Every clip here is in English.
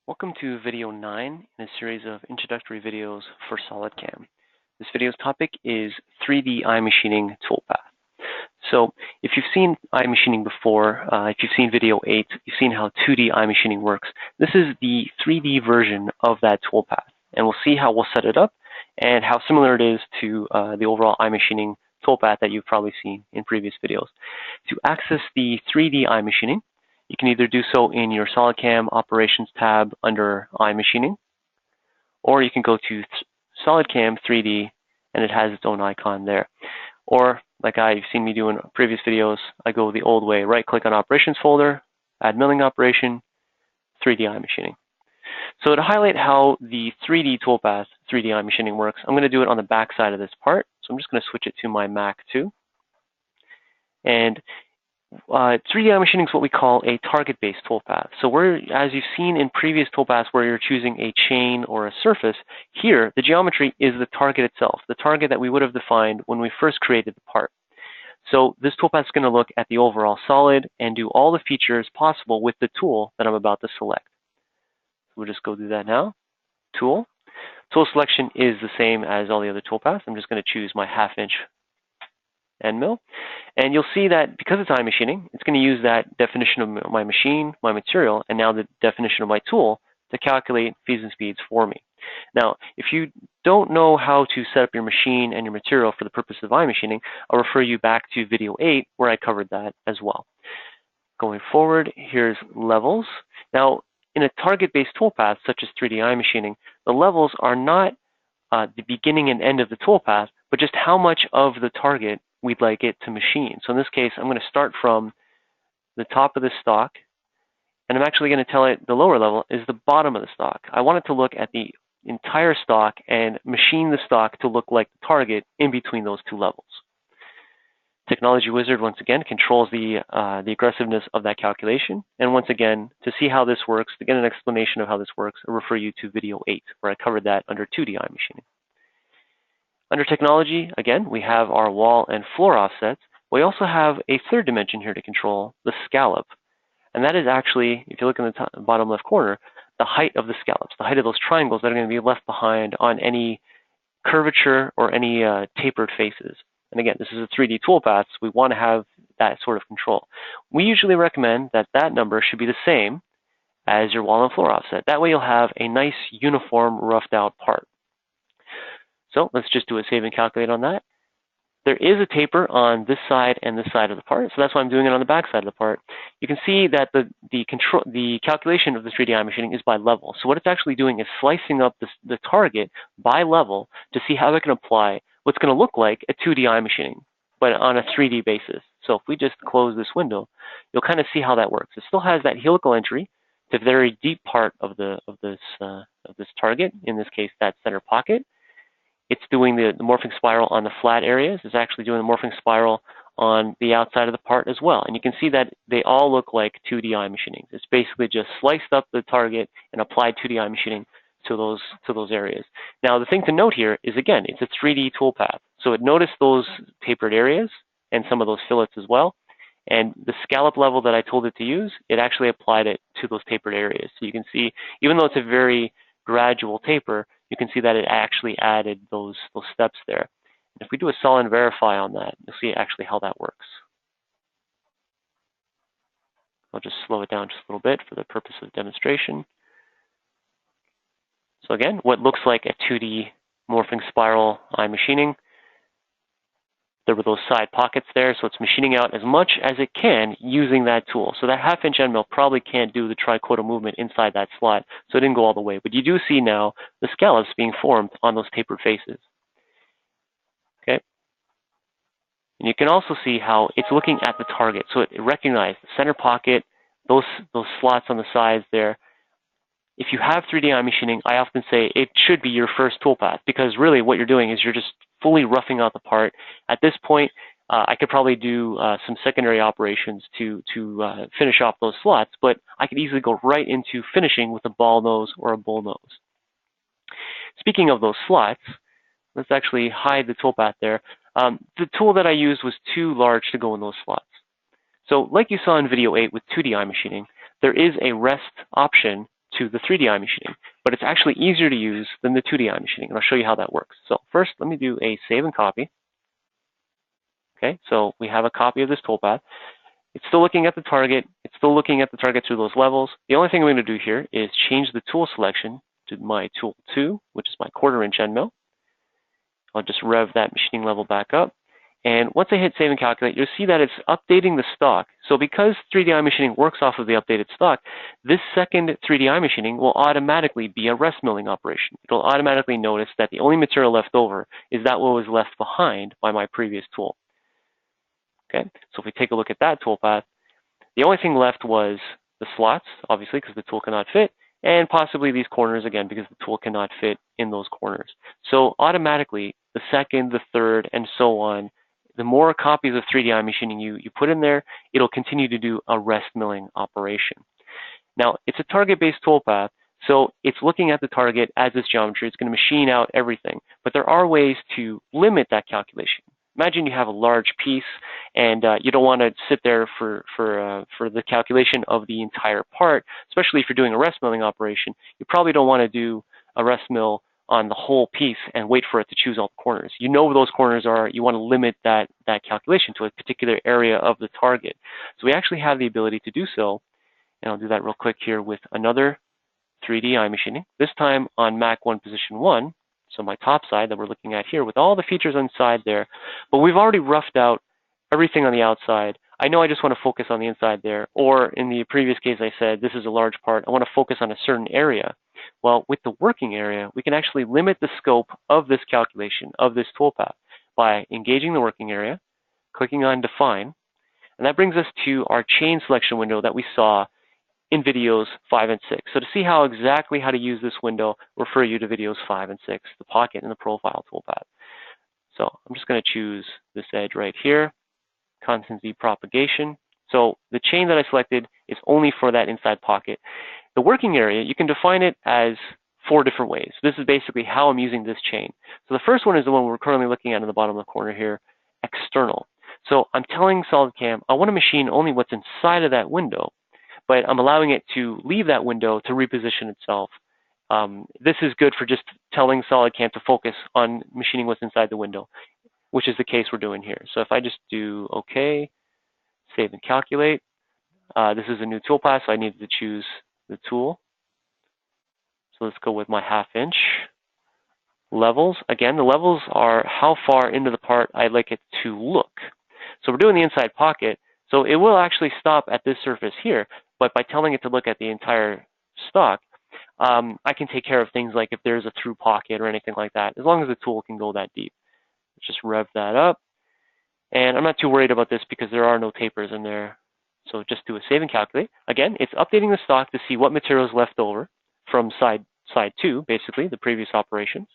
Welcome to video 9 in a series of introductory videos for SolidCAM. This video's topic is 3D iMachining Toolpath. So if you've seen iMachining before, if you've seen video 8, you've seen how 2D iMachining works. This is the 3D version of that toolpath, and we'll see how we'll set it up and how similar it is to the overall iMachining toolpath that you've probably seen in previous videos. To access the 3D iMachining, you can either do so in your SolidCAM Operations tab under iMachining, or you can go to SolidCAM 3D and it has its own icon there. Or, like you've seen me do in previous videos, I go the old way, right-click on Operations folder, add milling operation, 3D iMachining. So to highlight how the 3D toolpath, 3D iMachining works, I'm going to do it on the back side of this part. So I'm just going to switch it to my Mac too. And 3D iMachining is what we call a target-based toolpath. So as you've seen in previous toolpaths where you're choosing a chain or a surface, here the geometry is the target itself, the target that we would have defined when we first created the part. So this toolpath is going to look at the overall solid and do all the features possible with the tool that I'm about to select. We'll just go do that now. Tool. Tool selection is the same as all the other toolpaths. I'm just going to choose my 1/2 inch end mill. And you'll see that because it's iMachining, it's going to use that definition of my machine, my material, and now the definition of my tool to calculate feeds and speeds for me. Now, if you don't know how to set up your machine and your material for the purpose of iMachining, I'll refer you back to video 8 where I covered that as well. Going forward, here's levels. Now, in a target-based toolpath such as 3D iMachining, the levels are not the beginning and end of the toolpath, but just how much of the target we'd like it to machine. So in this case, I'm going to start from the top of the stock, and I'm actually going to tell it the lower level is the bottom of the stock. I want it to look at the entire stock and machine the stock to look like the target in between those two levels. Technology Wizard, once again, controls the aggressiveness of that calculation. And once again, to see how this works, to get an explanation of how this works, I refer you to video 8, where I covered that under 2D iMachining. Under technology, again, we have our wall and floor offsets. We also have a third dimension here to control, the scallop. And that is actually, if you look in the top, bottom left corner, the height of the scallops, the height of those triangles that are going to be left behind on any curvature or any tapered faces. And again, this is a 3D toolpath, so we want to have that sort of control. We usually recommend that that number should be the same as your wall and floor offset. That way you'll have a nice, uniform, roughed out part. So let's just do a save and calculate on that. There is a taper on this side and this side of the part, so that's why I'm doing it on the back side of the part. You can see that the calculation of the 3D iMachining is by level. So what it's actually doing is slicing up the target by level to see how it can apply what's going to look like a 2D iMachining, but on a 3D basis. So if we just close this window, you'll kind of see how that works. It still has that helical entry to the very deep part of this target, in this case, that center pocket. It's doing the morphing spiral on the flat areas. It's actually doing the morphing spiral on the outside of the part as well. And you can see that they all look like 2D iMachining. It's basically just sliced up the target and applied 2D iMachining to those areas. Now, the thing to note here is, again, it's a 3D toolpath. So it noticed those tapered areas and some of those fillets as well. And the scallop level that I told it to use, it actually applied it to those tapered areas. So you can see, even though it's a very gradual taper, you can see that it actually added those steps there. And if we do a solid verify on that, you'll see actually how that works. I'll just slow it down just a little bit for the purpose of demonstration. So again, what looks like a 2D morphing spiral iMachining, there were those side pockets there, so it's machining out as much as it can using that tool. So that 1/2 inch end mill probably can't do the triquotal movement inside that slot, so it didn't go all the way. But you do see now the scallops being formed on those tapered faces. Okay. And you can also see how it's looking at the target. So it recognized the center pocket, those slots on the sides there. If you have 3D iMachining, I often say it should be your first toolpath, because really what you're doing is you're just fully roughing out the part. At this point, I could probably do some secondary operations to finish off those slots, but I could easily go right into finishing with a ball nose or a bull nose. Speaking of those slots, let's actually hide the toolpath there. The tool that I used was too large to go in those slots. So like you saw in video 8 with 2D iMachining, there is a rest option to the 3D iMachining, but it's actually easier to use than the 2D iMachining, and I'll show you how that works. So first, let me do a save and copy. Okay, so we have a copy of this toolpath. It's still looking at the target. It's still looking at the target through those levels. The only thing I'm going to do here is change the tool selection to my tool 2, which is my 1/4" end mill. I'll just rev that machining level back up. And once I hit save and calculate, you'll see that it's updating the stock. So because 3D iMachining works off of the updated stock, this second 3D iMachining will automatically be a rest milling operation. It'll automatically notice that the only material left over is that what was left behind by my previous tool. Okay, so if we take a look at that toolpath, the only thing left was the slots, obviously, because the tool cannot fit, and possibly these corners, again, because the tool cannot fit in those corners. So automatically, the second, the third, and so on, the more copies of 3D iMachining you put in there, it'll continue to do a rest milling operation. Now, it's a target-based toolpath, so it's looking at the target as its geometry. It's going to machine out everything, but there are ways to limit that calculation. Imagine you have a large piece, and you don't want to sit there for the calculation of the entire part, especially if you're doing a rest milling operation. You probably don't want to do a rest mill on the whole piece and wait for it to choose all the corners. You know where those corners are. You want to limit that calculation to a particular area of the target. So we actually have the ability to do so, and I'll do that real quick here with another 3D iMachining, this time on Mac 1 position 1, so my top side that we're looking at here with all the features inside there, but we've already roughed out everything on the outside. I know I just want to focus on the inside there, or in the previous case I said this is a large part, I want to focus on a certain area. Well, with the working area, we can actually limit the scope of this calculation, of this toolpath, by engaging the working area, clicking on Define, and that brings us to our chain selection window that we saw in videos 5 and 6. So to see how to use this window, refer you to videos 5 and 6, the pocket and the profile toolpath. So I'm just going to choose this edge right here, constant Z propagation. So the chain that I selected is only for that inside pocket. The working area, you can define it as 4 different ways. This is basically how I'm using this chain. So the first one is the one we're currently looking at in the bottom of the corner here, external. So I'm telling SolidCAM, I want to machine only what's inside of that window, but I'm allowing it to leave that window to reposition itself. This is good for just telling SolidCAM to focus on machining what's inside the window, which is the case we're doing here. So if I just do OK, save and calculate, this is a new toolpath, so I needed to choose the tool. So let's go with my 1/2 inch. Levels, again, the levels are how far into the part I'd like it to look. So we're doing the inside pocket, so it will actually stop at this surface here, but by telling it to look at the entire stock, I can take care of things like if there's a through pocket or anything like that, as long as the tool can go that deep. Let's just rev that up. And I'm not too worried about this because there are no tapers in there. So just do a save and calculate. Again, it's updating the stock to see what material is left over from side 2, basically, the previous operations.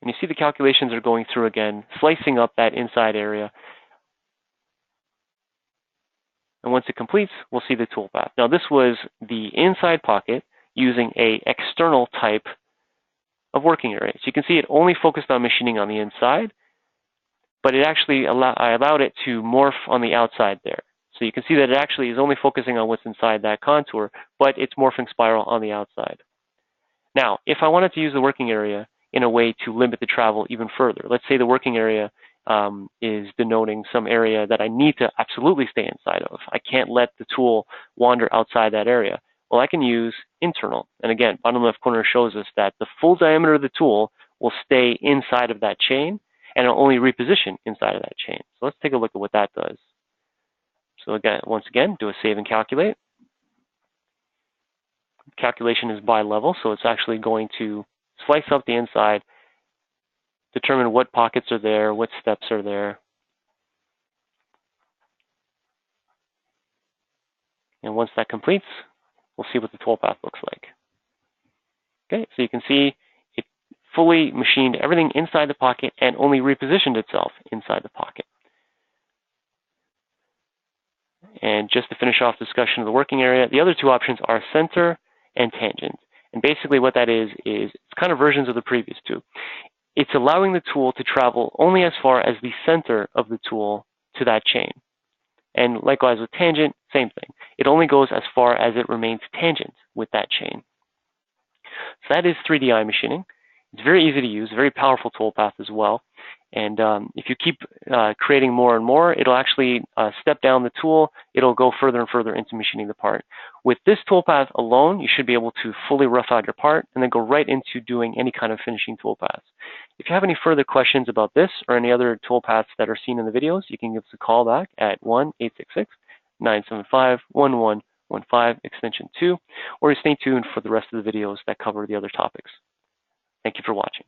And you see the calculations are going through again, slicing up that inside area. And once it completes, we'll see the toolpath. Now this was the inside pocket using a external type of working area. So you can see it only focused on machining on the inside, but it actually I allowed it to morph on the outside there. So you can see that it actually is only focusing on what's inside that contour, but it's morphing spiral on the outside. Now, if I wanted to use the working area in a way to limit the travel even further, let's say the working area is denoting some area that I need to absolutely stay inside of. I can't let the tool wander outside that area. Well, I can use internal. And again, bottom left corner shows us that the full diameter of the tool will stay inside of that chain, and it'll only reposition inside of that chain. So let's take a look at what that does. So again, once again, do a save and calculate. Calculation is by level, so it's actually going to slice up the inside, determine what pockets are there, what steps are there. And once that completes, we'll see what the toolpath looks like. Okay, so you can see it fully machined everything inside the pocket and only repositioned itself inside the pocket. And just to finish off discussion of the working area, the other two options are center and tangent. And basically what that is it's kind of versions of the previous two. It's allowing the tool to travel only as far as the center of the tool to that chain. And likewise with tangent, same thing. It only goes as far as it remains tangent with that chain. So that is 3D iMachining. It's very easy to use, very powerful toolpath as well. And if you keep creating more and more, it'll actually step down the tool. It'll go further and further into machining the part. With this toolpath alone, you should be able to fully rough out your part and then go right into doing any kind of finishing toolpaths. If you have any further questions about this or any other toolpaths that are seen in the videos, you can give us a call back at 1-866-975-1115 extension 2, or stay tuned for the rest of the videos that cover the other topics. Thank you for watching.